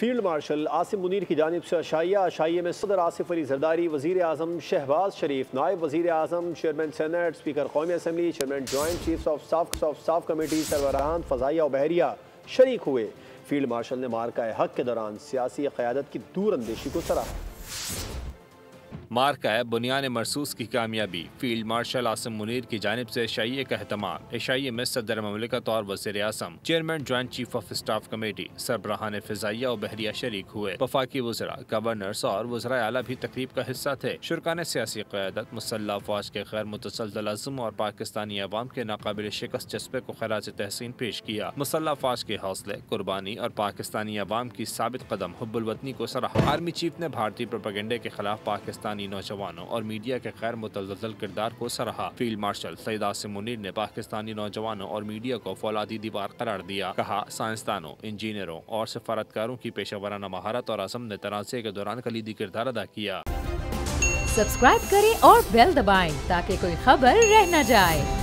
Field marshal Asim Munir کی جانب سے عشائیے میں صدر آصف علی زرداری، وزیر اعظم شہباز شریف، نائب وزیر اعظم، چیئرمین سینیٹ، اسپیکر قومی assembly, chairman joint chiefs of staff committee, سربراہان فضائیہ و بحریہ شریک ہوئے۔ فیلڈ مارشل نے مارکہ حق کے دوران سیاسی قیادت کی دور اندیشی کو سراہا۔ مارکہ بنیان مرصوص کی کامیابی، فیلڈ مارشل عاصم منیر کی جانب سے عشائیے کا اہتمام۔ عشائیے میں صدر مملکت اور وزیر اعظم، chairman joint chief of staff committee, سربراہان فضائیہ و بحریہ شریک ہوئے۔ وفاقی وزراء، گورنرز اور وزرائے اعلیٰ بھی تقریب کا حصہ تھے۔ شرکاء نے سیاسی قیادت، مسلح افواج کے غیر متزلزل عزم اور پاکستانی عوام کے ناقابل شکست جذبے کو خراج تحسین پیش کیا۔ مسلح افواج کے حوصلے، قربانی اور پاکستانی عوام کی ثابت قدم حب الوطنی کو سراہا۔ آرمی چیف نے بھارتی پروپیگنڈے کے خلاف پاکستانی نوجوانوں اور میڈیا کے غیر متزلزل کردار کو سراہا۔ فیلڈ مارشل سید عاصم منیر نے پاکستانی نوجوانوں اور میڈیا کو فولادی دیوار قرار دیا۔ کہا، سائنسدانوں، انجینئروں اور سفارتکاروں کی پیشہ ورانہ مہارت اور عزم نے تنازع کے دوران کلیدی کردار ادا کیا۔ سبسکرائب کریں اور بیل دبائیں تاکہ کوئی خبر رہ نہ جائے۔